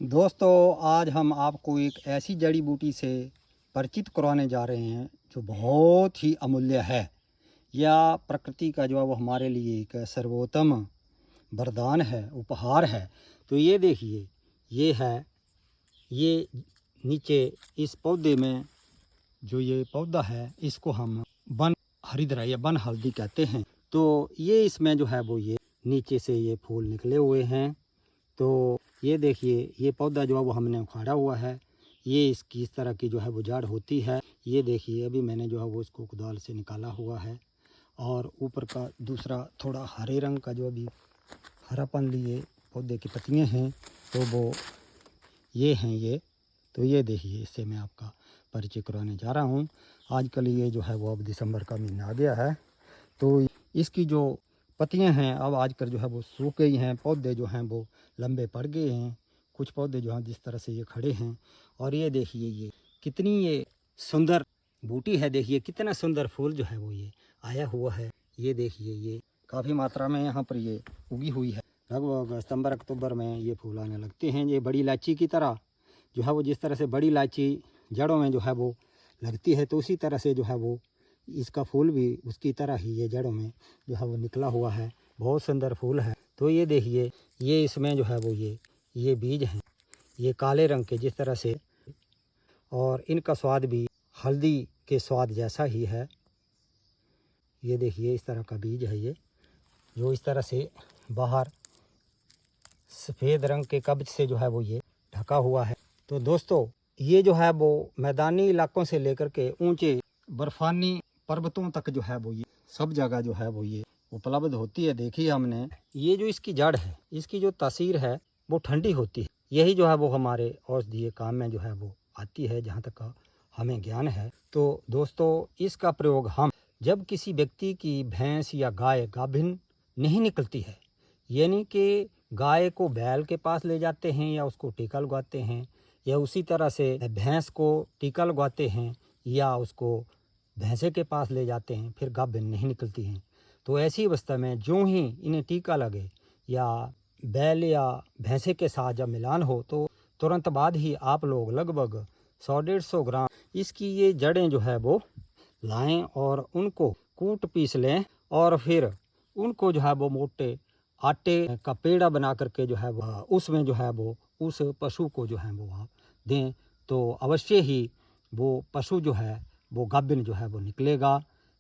दोस्तों, आज हम आपको एक ऐसी जड़ी बूटी से परिचित करवाने जा रहे हैं जो बहुत ही अमूल्य है। या प्रकृति का जो है वो हमारे लिए एक सर्वोत्तम वरदान है, उपहार है। तो ये देखिए, ये है, ये नीचे इस पौधे में जो ये पौधा है इसको हम वन हरिद्रा या वन हल्दी कहते हैं। तो ये इसमें जो है वो ये नीचे से ये फूल निकले हुए हैं। तो ये देखिए, ये पौधा जो है वो हमने उखाड़ा हुआ है। ये इसकी इस तरह की जो है वो जड़ होती है। ये देखिए, अभी मैंने जो है वो इसको कुदाल से निकाला हुआ है। और ऊपर का दूसरा थोड़ा हरे रंग का जो अभी हरापन लिए पौधे की पत्तियां हैं, तो वो ये हैं ये। तो ये देखिए, इससे मैं आपका परिचय करवाने जा रहा हूँ। आजकल ये जो है वो अब दिसंबर का महीना आ गया है, तो इसकी जो पत्तियां हैं अब आजकल जो है वो सूख गई हैं। पौधे जो हैं वो लंबे पड़ गए हैं। कुछ पौधे जो हैं जिस तरह से ये खड़े हैं। और ये देखिए, ये कितनी ये सुंदर बूटी है। देखिए कितना सुंदर फूल जो है वो ये आया हुआ है। ये देखिए, ये काफ़ी मात्रा में यहाँ पर ये उगी हुई है। लगभग सितंबर अक्टूबर में ये फूल आने लगते हैं। ये बड़ी इलायची की तरह जो है वो, जिस तरह से बड़ी इलायची जड़ों में जो है वो लगती है, तो उसी तरह से जो है वो इसका फूल भी उसकी तरह ही ये जड़ों में जो है वो निकला हुआ है। बहुत सुंदर फूल है। तो ये देखिए, ये इसमें जो है वो ये बीज हैं, ये काले रंग के जिस तरह से, और इनका स्वाद भी हल्दी के स्वाद जैसा ही है। ये देखिए, इस तरह का बीज है ये, जो इस तरह से बाहर सफ़ेद रंग के कब्ज से जो है वो ये ढका हुआ है। तो दोस्तों, ये जो है वो मैदानी इलाकों से लेकर के ऊंचे बर्फानी पर्वतों तक जो है वो ये सब जगह जो है वो ये उपलब्ध होती है। देखिए, हमने ये जो इसकी जड़ है, इसकी जो तासीर है वो ठंडी होती है। यही जो है वो हमारे औषधीय काम में जो है वो आती है, जहाँ तक हमें ज्ञान है। तो दोस्तों, इसका प्रयोग हम जब किसी व्यक्ति की भैंस या गाय गाभिन नहीं निकलती है, यानी कि गाय को बैल के पास ले जाते हैं या उसको टीका लगवाते हैं, या उसी तरह से भैंस को टीका लगवाते हैं या उसको भैंसे के पास ले जाते हैं, फिर गाभिन नहीं निकलती हैं। तो ऐसी अवस्था में जो ही इन्हें टीका लगे या बैल या भैंसे के साथ जब मिलान हो, तो तुरंत बाद ही आप लोग लगभग 100-150 ग्राम इसकी ये जड़ें जो है वो लाएं और उनको कूट पीस लें, और फिर उनको जो है वो मोटे आटे का पेड़ा बना करके जो है वो उसमें जो है वो उस पशु को जो है वो आप दें, तो अवश्य ही वो पशु जो है वो गाभिन जो है वो निकलेगा।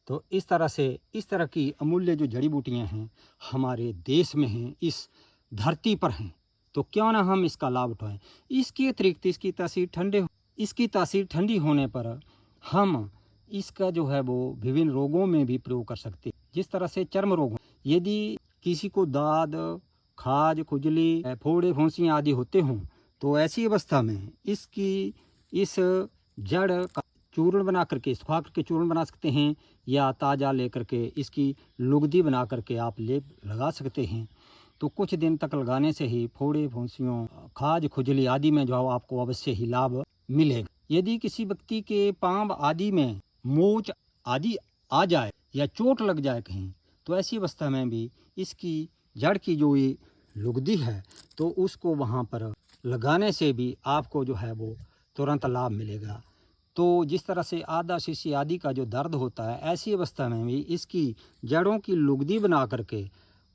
तो इस तरह से, इस तरह की अमूल्य जो जड़ी बूटियां हैं हमारे देश में हैं, इस धरती पर हैं, तो क्यों ना हम इसका लाभ उठाएं। इसके अतिरिक्त इसकी तासीर ठंडी होने पर हम इसका जो है वो विभिन्न रोगों में भी प्रयोग कर सकते हैं। जिस तरह से चर्म रोग, यदि किसी को दाद, खाज, खुजली, फोड़े, फुंसियाँ आदि होते हों, तो ऐसी अवस्था में इसकी इस जड़ का चूर्ण बना करके, सुखा करके चूर्ण बना सकते हैं, या ताज़ा लेकर के इसकी लुगदी बना करके आप लेप लगा सकते हैं। तो कुछ दिन तक लगाने से ही फोड़े, फुंसियों, खाज, खुजली आदि में जो आपको अवश्य ही लाभ मिलेगा। यदि किसी व्यक्ति के पाँव आदि में मोच आदि आ जाए या चोट लग जाए कहीं, तो ऐसी अवस्था में भी इसकी जड़ की जो ये लुगदी है, तो उसको वहाँ पर लगाने से भी आपको जो है वो तुरंत लाभ मिलेगा। तो जिस तरह से आदा शीशी आदि का जो दर्द होता है, ऐसी अवस्था में भी इसकी जड़ों की लुगदी बना करके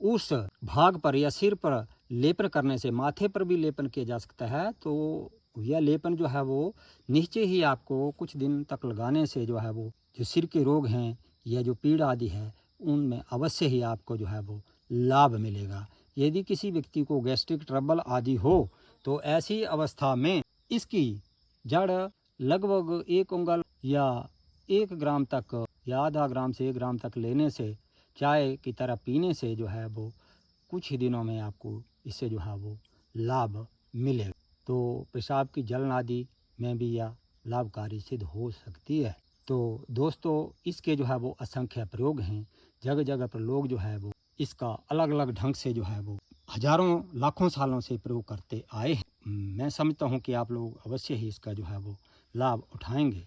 उस भाग पर या सिर पर लेपन करने से, माथे पर भी लेपन किया जा सकता है। तो यह लेपन जो है वो निश्चय ही आपको कुछ दिन तक लगाने से जो है वो जो सिर के रोग हैं या जो पीड़ा आदि है, उनमें अवश्य ही आपको जो है वो लाभ मिलेगा। यदि किसी व्यक्ति को गैस्ट्रिक ट्रबल आदि हो, तो ऐसी अवस्था में इसकी जड़ लगभग 1 उंगल या 1 ग्राम तक या आधा ग्राम से 1 ग्राम तक लेने से, चाय की तरह पीने से जो है वो कुछ ही दिनों में आपको इससे जो है वो लाभ मिलेगा। तो पेशाब की जलन आदि में भी यह लाभकारी सिद्ध हो सकती है। तो दोस्तों, इसके जो है वो असंख्य प्रयोग हैं। जगह जगह पर लोग जो है वो इसका अलग अलग ढंग से जो है वो हजारों लाखों सालों से प्रयोग करते आए हैं। मैं समझता हूँ कि आप लोग अवश्य ही इसका जो है वो लाभ उठाएंगे।